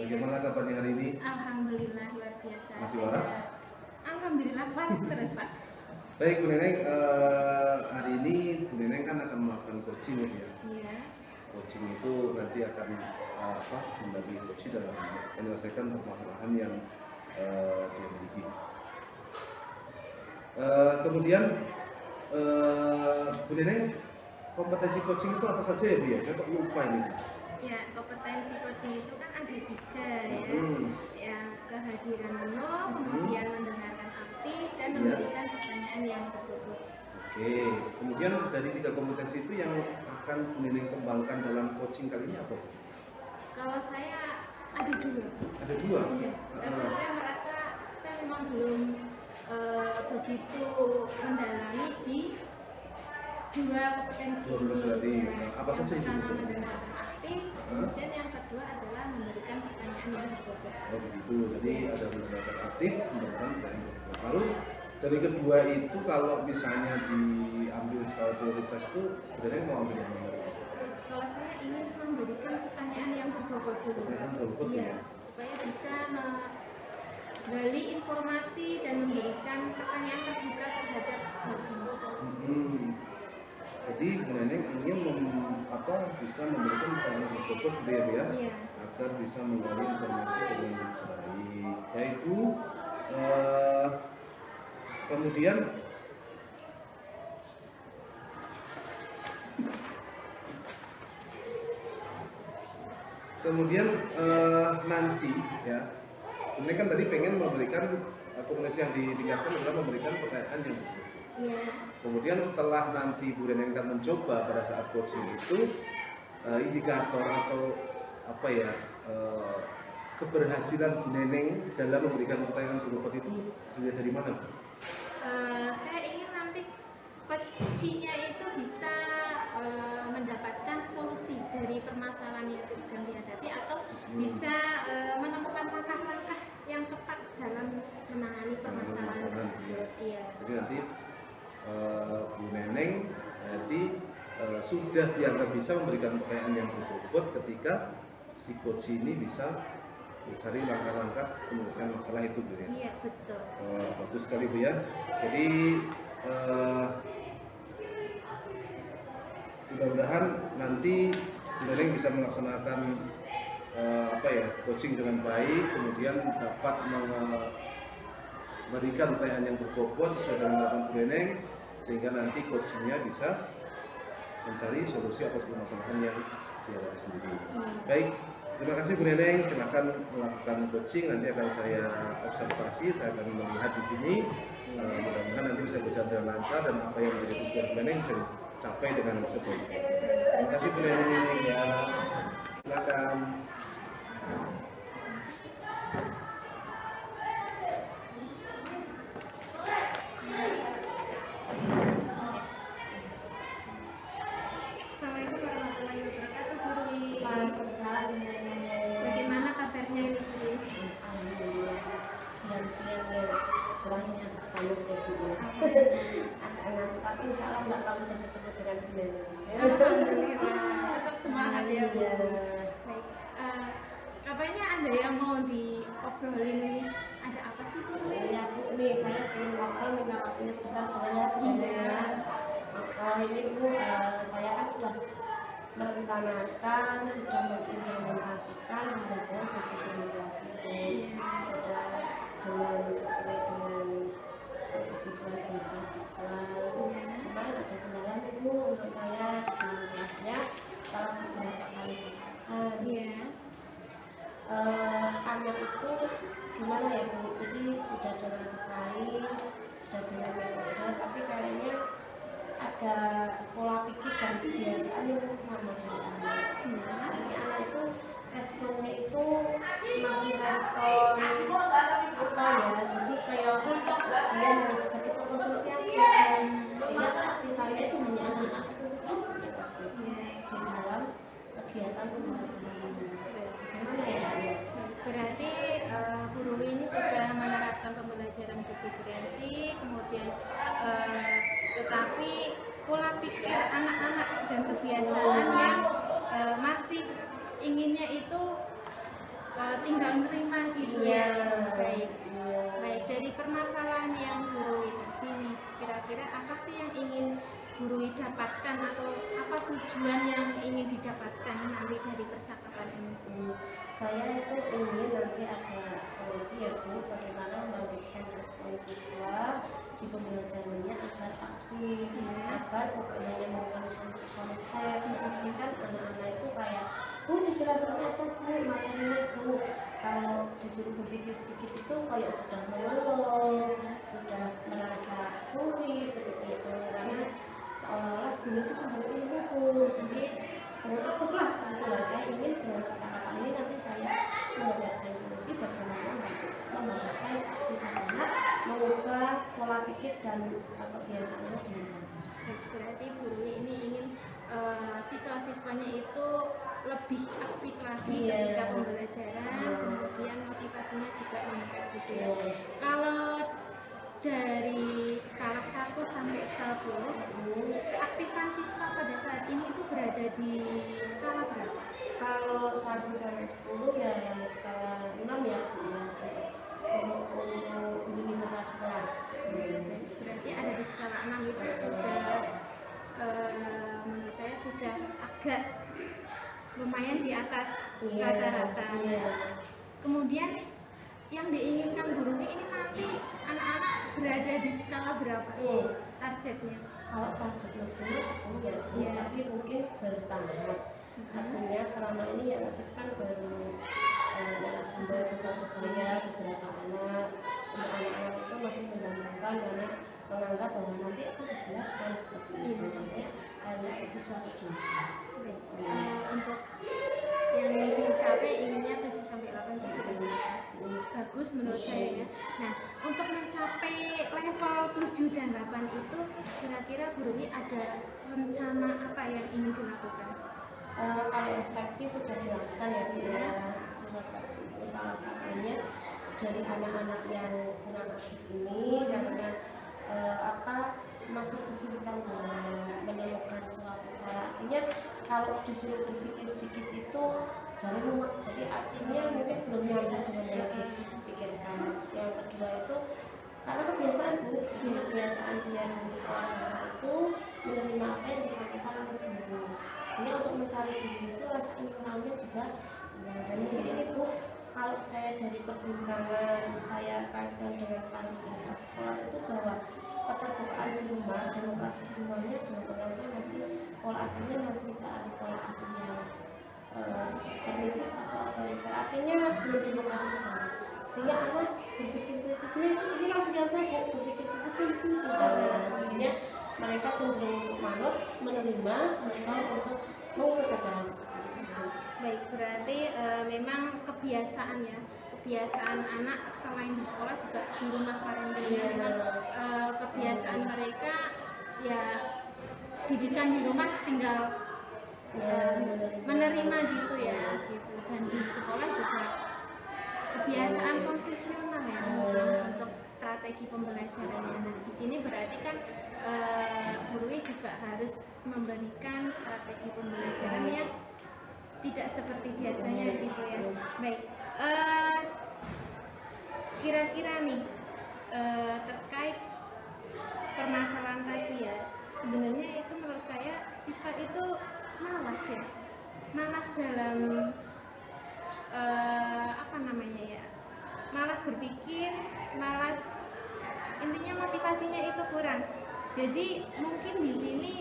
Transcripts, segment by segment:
Bagaimana kabarnya hari ini? Alhamdulillah luar biasa. Masih waras? Alhamdulillah waras terus Pak. Baik Bu Neneng, hari ini Bu Neneng kan akan melakukan coaching ya. Iya. Coaching itu nanti akan membagi coaching dalam menyelesaikan permasalahan yang dia miliki. Kemudian Bu Neneng, kompetensi coaching itu apa saja ya Bu ya? Saya kok lupa ini. Ya, kompetensi coaching itu kan ada 3 ya. Yang kehadiran penuh, kemudian mendengarkan aktif dan memberikan pertanyaan yang berbobot. Oke, kemudian dari 3 kompetensi itu yang akan Bu Neneng kembangkan dalam coaching kali ini apa? Kalau saya ada 2. Ada 2? Iya, karena saya merasa saya memang belum begitu mendalami di 2 kompetensi ini. Apa saja itu? Pertama mendengarkan aktif, kemudian yang kedua adalah memberikan pertanyaan yang berbobot. Oh begitu, jadi ada mendengarkan aktif, memberikan pertanyaan yang berbobot. Lalu dari kedua itu kalau misalnya diambil skala prioritas itu sebenarnya mau ambil yang mana? Kalau saya ingin memberikan pertanyaan yang berbobot dulu. Pertanyaan berbobot ya, supaya bisa menggali informasi dan memberikan pertanyaan terbuka terhadap coaching. Jadi Bu Neneng ingin bisa memberikan pertanyaan berbobot gitu ya, agar bisa menggali informasi dengan baik. Baik Bu, kemudian nanti ya, ini kan tadi pengen memberikan komunikasi yang ditingkatkan adalah memberikan pertanyaan yang berbobot. Kemudian setelah nanti Bu Neneng akan mencoba pada saat coaching itu indikator atau keberhasilan Bu Neneng dalam memberikan pertanyaan berbobot itu dilihat dari mana? Saya ingin nanti coaching-nya itu bisa mendapatkan solusi dari permasalahan yang sedang dihadapi atau bisa menemukan langkah-langkah yang tepat dalam menangani permasalahan tersebut. Iya. Jadi nanti Bu Neneng sudah dianggap bisa memberikan pertanyaan yang berbobot ketika si coach ini bisa mencari langkah-langkah penyelesaian masalah itu Bu ya. Iya betul. Bagus sekali Bu ya. Jadi mudah-mudahan nanti Bu Neneng bisa melaksanakan coaching dengan baik, kemudian dapat memberikan pertanyaan yang berbobot sesuai dengan harapan Bu Neneng, sehingga nanti coachingnya bisa mencari solusi atas permasalahan yang dihadapi sendiri. Baik, terima kasih Bu Neneng. Silakan melakukan coaching. Nanti akan saya observasi, saya akan melihat di sini. Mudah-mudahan nanti bisa berjalan dengan lancar dan apa yang menjadi tujuan Bu Neneng bisa dicapai dengan sebaik-baiknya. Terima kasih Bu Neneng. Ya, silakan. Assalamualaikum warahmatullahi wabarakatuh, Bu Rui. Waalaikumsalam. Bagaimana kabarnya ini, Bu Rui? Alhamdulillah, siang-siang ya, selainnya panas ya Bu. Agak ngantuk, tapi insya Allah nggak terlalu jauh ketemu dengan Bu Neneng. Alhamdulillah, tetap semangat ya Bu. Iya. Baik, kabarnya ada yang mau diobrolin ini? Ada apa sih Bu? Ya Bu, nih saya ingin ngobrol, minta waktunya sebentar boleh ya Bu Neneng ya. Ini Bu, saya kan sudah merencanakan, sudah mengimplementasikan pembelajaran digitalisasi sudah dengan sesuai dengan kebutuhan belajar siswa. Cuma ada kendala Bu untuk saya di kelasnya setelah beberapa kali anak itu gimana ya Bu, jadi sudah dengan desain, sudah dengan metode, tapi kayaknya ada pola pikir dan kebiasaan yang sama dengan anak. Ini anak itu responnya itu masih respon jadi kayak dia hanya sebagai pengkonsumsi aja, sehingga keaktifannya itu hanya anak-anak itu di dalam kegiatan pembelajaran. Gimana ya? Berarti Bu Rui ini sudah menerapkan pembelajaran diferensi, kemudian tetapi pola pikir anak-anak dan kebiasaan yang masih inginnya itu tinggal menerima gitu Iya. ya. Baik. Iya. Baik, dari permasalahan yang gurui tadi nih, kira-kira apa sih yang ingin gurui dapatkan atau apa tujuan yang ingin didapatkan nanti dari percakapan ini? Saya itu ingin nanti ada solusi ya Bu, bagaimana membangkitkan respon siswa di pembelajarannya agar aktif, agar bukan hanya mengkonsumsi konsep, seperti kan anak-anak itu kayak Bu dijelaskan aja Bu, materinya Bu, kalau disuruh berpikir sedikit itu kayak sudah mengeluh, sudah merasa sulit seperti itu, karena seolah-olah guru itu sumber ilmu Bu, jadi aku kelas kebetulan saya ingin dengan percakapan ini nanti saya mendapatkan solusi bagaimana membangkitkan aktivitas anak, mengubah pola pikir dan kebiasaannya dengan belajar. Berarti guru ini ingin siswa-siswanya itu lebih aktif lagi Iya. ketika pembelajaran, Iya. kemudian motivasinya juga meningkat gitu ya. Iya. Kalau dari skala 1 sampai 10, keaktifan siswa pada saat ini itu berada di skala berapa? Kalau 1 sampai 10 ya skala 6 ya Bu, untuk universitas kelas. Berarti ada di skala 6 itu sudah menurut saya sudah agak lumayan di atas Iya. rata-rata. Iya. Kemudian yang diinginkan guru ini nanti anak-anak berada di skala berapa targetnya? Kalau target maksimal 10 ya Bu, Iya. tapi mungkin bertahap. Artinya selama ini yang aktif kan baru narasumber tukar sebaya beberapa anak itu masih menggantungkan karena menganggap bahwa nanti akan dijelaskan seperti itu. Makanya anak itu suatu Baik. Untuk yang dicapai inginnya 7 sampai 8 itu sudah sangat bagus menurut saya ya. Nah, untuk mencapai level 7 dan 8 itu kira-kira guru ini ada rencana apa yang ingin dilakukan? kalau refleksi sudah dilakukan ya Bu ya. Jadi refleksi itu salah satunya dari anak-anak yang kurang aktif ini karena masih kesulitan dalam menemukan suatu cara. Artinya kalau disuruh berpikir sedikit itu jadi mumet, jadi artinya mungkin belum nyambung dengan yang dipikirkan. Yang kedua itu karena kebiasaan Bu, jadi kebiasaan dia di sekolah dasar itu menerima apa yang disampaikan oleh guru. Jadi untuk mencari sendiri itu rasa ingin tahunya juga dan mungkin ini Bu, kalau saya dari perbincangan saya kaitkan dengan panitia sekolah itu bahwa keterbukaan di rumah, demokrasi di rumahnya dengan orang tua masih pola asuhnya masih dari pola asuh yang permisif atau otoriter, artinya belum demokrasi sekali, sehingga anak berpikir kritisnya ini kan yang saya berpikir kritisnya itu tidak, jadinya mereka cenderung untuk manut, menerima, bukan untuk mengubah jalan seperti itu. Baik, berarti memang kebiasaan ya, kebiasaan anak selain di sekolah juga di rumah parentingnya memang kebiasaan mereka ya didikan di rumah tinggal menerima gitu ya gitu, dan di sekolah juga kebiasaan konvensional ya untuk strategi pembelajarannya. Nah, di sini berarti kan guru juga harus memberikan strategi pembelajaran yang tidak seperti biasanya gitu ya. Baik, kira-kira nih terkait permasalahan tadi ya, sebenarnya itu menurut saya siswa itu malas ya, malas dalam apa namanya ya, malas berpikir, malas, intinya motivasinya itu kurang. Jadi mungkin di sini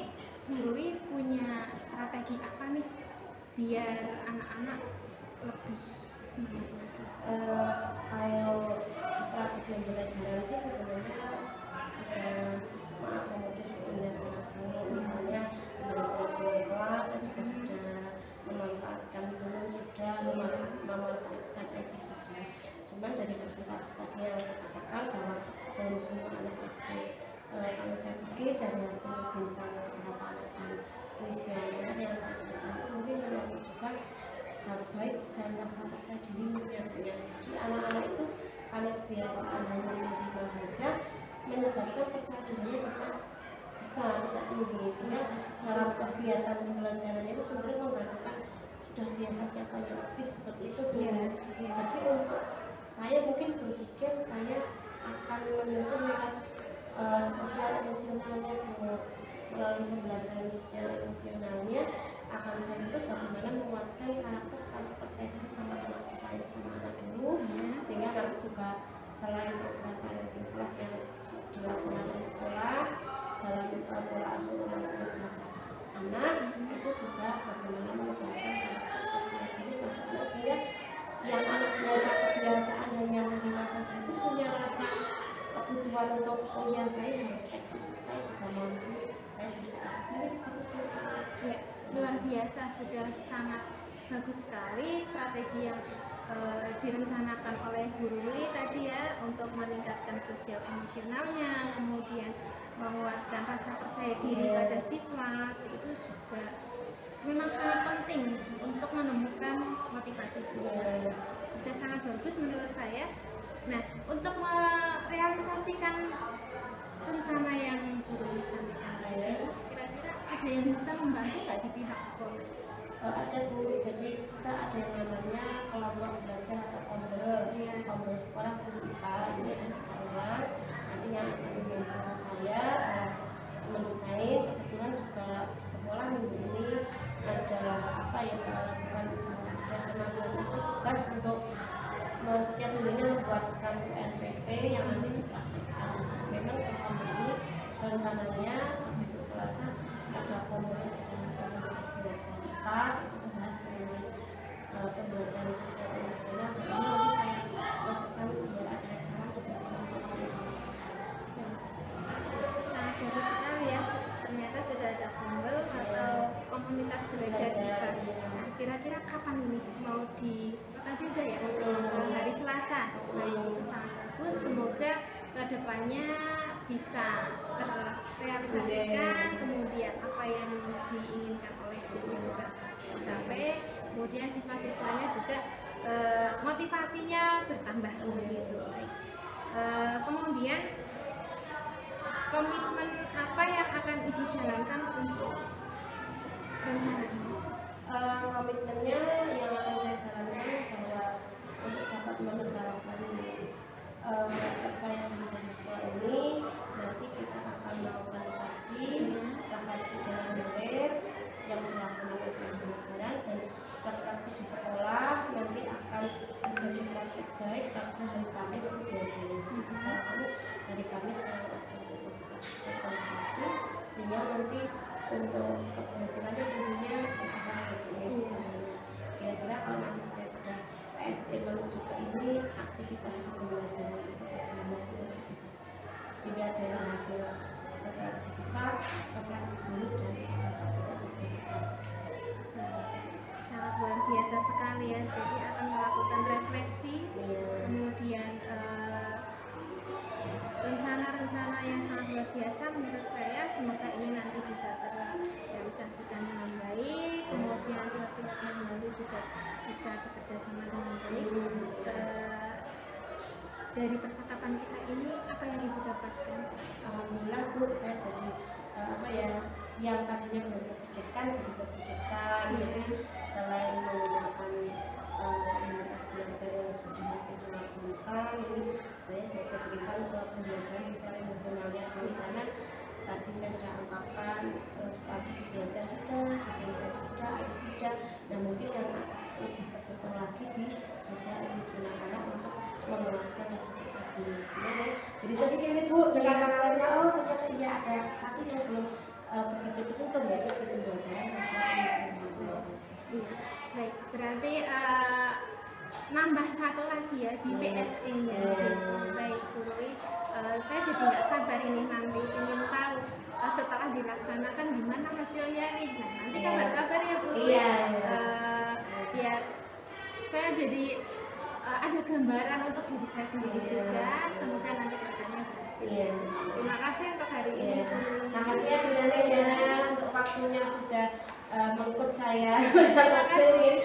guru punya strategi apa nih biar anak-anak lebih semangat lagi? Kalau strategi pembelajaran sih sebenarnya sudah mengakomodir keinginan anak-anak, misalnya belajar di kelas saya juga sudah memanfaatkan dulu, sudah memanfaatkan episode. Cuman dari presentasi tadi yang saya katakan bahwa belum semua anak aktif. Kalau saya pikir dari hasil bincang beberapa anak dan kuesioner yang saya berikan itu mungkin menyangkut juga hal baik dan rasa percaya diri punya. Jadi anak-anak itu karena kebiasaan hanya menerima saja menyebabkan percaya dirinya tidak besar, tidak tinggi, sehingga dalam kegiatan pembelajaran itu sebenarnya menggantungkan sudah biasa siapa yang aktif seperti itu. Jadi menyentuh lewat sosial emosionalnya Bu. Melalui pembelajaran sosial emosionalnya akan saya itu bagaimana menguatkan karakter rasa percaya diri sama anak saya sama anak dulu, sehingga nanti juga selain program parenting class yang dilaksanakan di sekolah dalam pola asuh orang tua terhadap anak, itu juga bagaimana mengembangkan karakter percaya diri pada anak, sehingga yang anak biasa kebiasaan hanya menerima saja itu punya rasa kebutuhan untuk oh ya saya harus eksis, saya juga mampu, saya bisa eksis. Ya, luar biasa, sudah sangat bagus sekali strategi yang direncanakan oleh Bu Ruli tadi ya, untuk meningkatkan sosial emosionalnya, kemudian menguatkan rasa percaya diri pada siswa. Itu juga memang sangat penting untuk menemukan motivasi siswa. Sudah sangat bagus menurut saya. Nah, untuk merealisasikan rencana yang Bu Ruli sampaikan tadi, kira-kira ada yang bisa membantu nggak di pihak sekolah? Ada Bu, jadi kita ada yang namanya kelompok belajar atau kombel sekolah guru IPA. Ini ada 3 orang, nanti yang akan membantu saya mendesain. Kebetulan juga di sekolah minggu ini ada apa ya, bukan ada semacam tugas untuk setiap minggunya membuat satu NPP yang nanti dipraktikkan. Memang di kombel ini rencananya besok Selasa ada kombel komunitas belajar IPA, itu membahas mengenai pembelajaran sosial emosional. Dan ini nanti saya masukkan biar ada saran dari teman-teman. Sangat bagus sekali ya, ternyata sudah ada kombel atau komunitas belajar IPA. Nah, kira-kira kapan ini mau di tadi udah ya, hari Selasa. Baik, itu sangat bagus, semoga kedepannya bisa terrealisasikan, kemudian apa yang diinginkan oleh guru juga tercapai, kemudian siswa-siswanya juga motivasinya bertambah begitu. Kemudian komitmen apa yang akan Ibu jalankan untuk rencana ini? Komitmennya yang akan saya jalankan bahwa untuk dapat menebarkan percaya diri dari siswa ini, nanti kita akan melakukan refleksi dengan murid yang dilaksanakan di pembelajaran, dan refleksi di sekolah nanti akan menjadi praktik baik pada hari Kamis biasanya. Sekolah kami hari Kamis selalu ada refleksi, sehingga nanti untuk keberhasilannya tentunya kira-kira kalau nanti saya sudah PSE menuju ke ini, aktivitas di pembelajaran itu bagaimana itu bisa dilihat dari hasil refleksi siswa, refleksi guru, dan sangat luar biasa sekali ya. Jadi akan melakukan refleksi, kemudian rencana-rencana yang sangat luar biasa menurut saya. Semoga ini nanti bisa terrealisasikan dengan baik, kemudian pihak-pihak yang lalu juga bisa bekerja sama dengan baik. Dari percakapan kita ini, apa yang Ibu dapatkan? Alhamdulillah Bu, saya jadi apa ya, yang tadinya belum terpikirkan jadi terpikirkan. Jadi selain menggunakan unitas belajar yang sudah kita lakukan, ini saya jadi terpikirkan ke pembelajaran sosial emosionalnya, karena tadi saya sudah ungkapkan strategi belajar sudah, diferensiasi sudah, IT sudah. Nah, mungkin yang lebih tersentuh lagi di sosial emosional anak untuk mengeluarkan rasa percaya diri. Jadi saya pikir ini Bu, dengan kanalnya, oh ternyata iya ada satu yang belum begitu tersentuh, ya itu pembelajaran sosial emosional. Baik, berarti nambah satu lagi ya di PSE-nya. Baik, Bu Ruli, saya jadi nggak sabar ini nanti ingin tahu setelah dilaksanakan gimana hasilnya nih. Nah, nanti kabar-kabar ya Bu. Iya. Ya, saya jadi ada gambaran untuk diri saya sendiri juga. Semoga nanti kedepannya berhasil. Terima kasih untuk hari ini. Terima kasih ya Bu Neneng ya, untuk waktunya sudah mengikut saya. Terima kasih.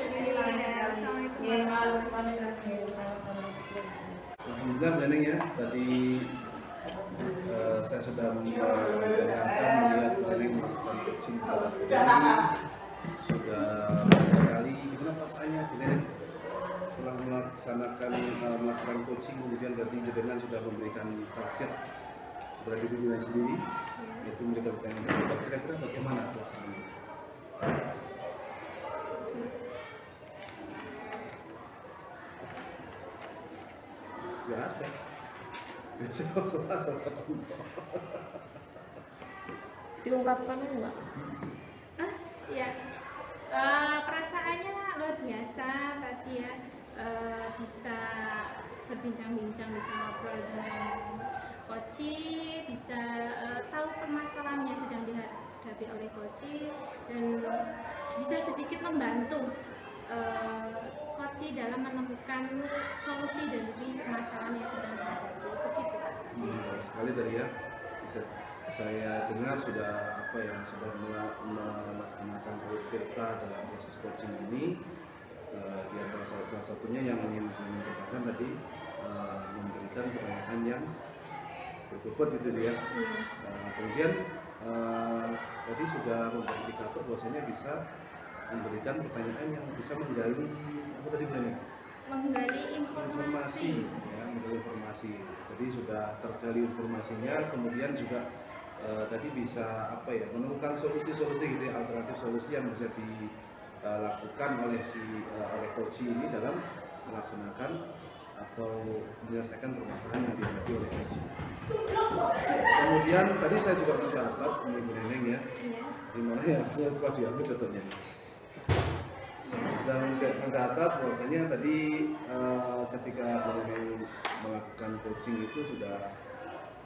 Alhamdulillah Bu Neneng ya, tadi saya sudah mendengarkan melihat Bu Neneng melakukan coaching kepada ini sudah bagus sekali. Gimana perasaannya Bu Neneng? setelah melakukan coaching, kemudian tadi jenengan sudah memberikan target kepada diri jenengan sendiri, yaitu memberikan pertanyaan, kira-kira bagaimana pelaksanaannya? Nggak ada. Biasanya soal ketemu. Diungkapkan enggak? Ya, perasaannya luar biasa tadi ya, bisa berbincang-bincang, bisa ngobrol dengan coach, bisa tahu permasalahan yang sedang dihadapi oleh coach, dan bisa sedikit membantu coach dalam menemukan solusi dari permasalahan yang sedang dihadapi. Begitu Pak Sandi. Baik sekali tadi ya. Bisa saya dengar sudah sudah melaksanakan tirta dalam proses coaching ini. Di antara salah satunya yang ingin kembangkan tadi, memberikan pertanyaan yang berbobot itu dia. Kemudian tadi sudah memberi indikator bahwasanya bisa memberikan pertanyaan yang bisa menggali apa tadi bilangnya? Menggali informasi. Ya, menggali informasi. Tadi sudah tergali informasinya, kemudian juga tadi bisa menemukan solusi-solusi gitu ya, alternatif solusi yang bisa dilakukan oleh oleh coach ini dalam melaksanakan atau menyelesaikan permasalahan yang dihadapi oleh coach. Kemudian tadi saya juga mencatat ini Bu Neneng ya, di mana ya saya lupa diambil contohnya. Sudah mencatat bahwasanya tadi ketika Bu Neneng melakukan coaching itu sudah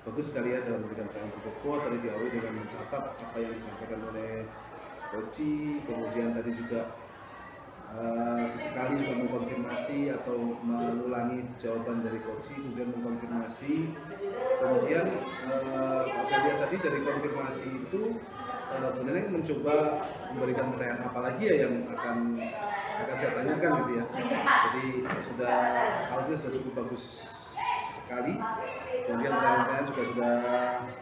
bagus sekali ya dalam memberikan pertanyaan berbobot. Tadi diawali dengan mencatat apa yang disampaikan oleh coach, kemudian tadi juga sesekali juga mengkonfirmasi atau mengulangi jawaban dari coach, kemudian mengkonfirmasi, kemudian saya lihat tadi dari konfirmasi itu Bu Neneng mencoba memberikan pertanyaan apa lagi ya yang akan saya tanyakan gitu ya. Jadi alhamdulillah sudah cukup bagus sekali. Kemudian pertanyaan juga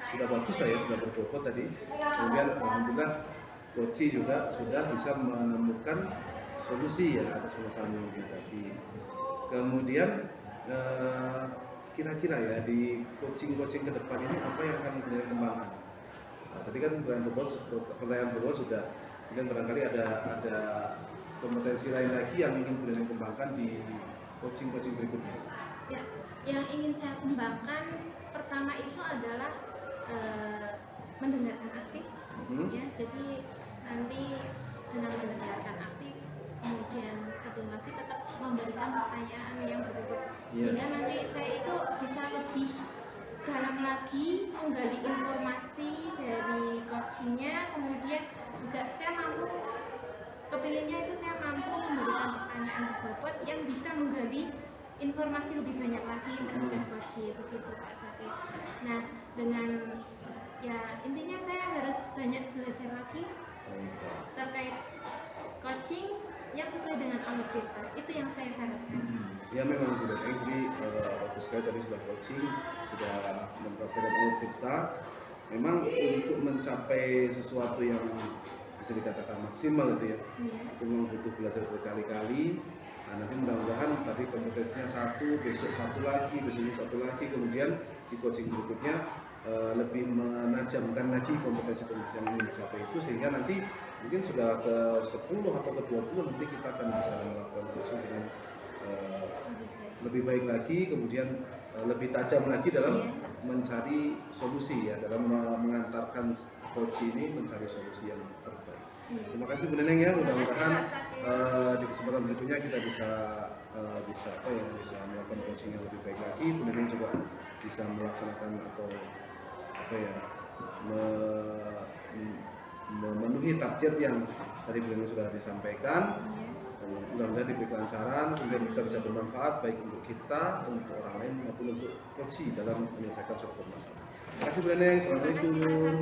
sudah bagus ya, sudah berbobot tadi. Kemudian alhamdulillah coach juga sudah bisa menemukan solusi ya atas permasalahan yang dihadapi. Kemudian kira-kira ya di coaching ke depan ini apa yang akan kita kembangkan? Nah, tadi kan pertanyaan berbobot sudah, kemudian barangkali ada kompetensi lain lagi yang ingin kita kembangkan di coaching berikutnya. Ya, yang ingin saya kembangkan pertama itu adalah mendengarkan aktif. Ya, jadi nanti dengan mendengarkan aktif, kemudian satu lagi tetap memberikan pertanyaan yang berbobot, sehingga nanti saya itu bisa lebih dalam lagi menggali informasi dari coachingnya, kemudian juga saya mampu kepinginnya itu saya mampu memberikan pertanyaan berbobot yang bisa menggali informasi lebih banyak lagi terhadap coach, begitu Pak Sati. Nah, dengan ya intinya saya harus banyak belajar lagi terkait coaching yang sesuai dengan alur kita. Itu yang saya harapkan. Ya memang sudah jadi bagus sekali tadi sudah coaching, sudah menerapkan alur kita. Memang untuk mencapai sesuatu yang bisa dikatakan maksimal itu ya, itu memang butuh belajar berkali-kali. Nah, nanti mudah-mudahan tadi kompetensinya satu, besok satu lagi, besoknya satu lagi, kemudian di coaching berikutnya lebih menajamkan lagi kompetensi-kompetensi yang ingin dicapai itu, sehingga nanti mungkin sudah ke 10 atau ke 20 nanti kita akan bisa melakukan coaching dengan lebih baik lagi, kemudian lebih tajam lagi dalam mencari solusi ya, dalam mengantarkan coach ini mencari solusi yang terbaik. Terima kasih Bu Neneng ya, mudah-mudahan di kesempatan berikutnya kita bisa melakukan coaching yang lebih baik lagi. Bu Neneng juga bisa melaksanakan atau memenuhi target yang tadi Bu Neneng sudah disampaikan. Mudah-mudahan diberi kelancaran, kemudian kita bisa bermanfaat baik untuk kita, untuk orang lain maupun untuk coach dalam menyelesaikan suatu masalah. Terima kasih Bu Neneng, assalamualaikum.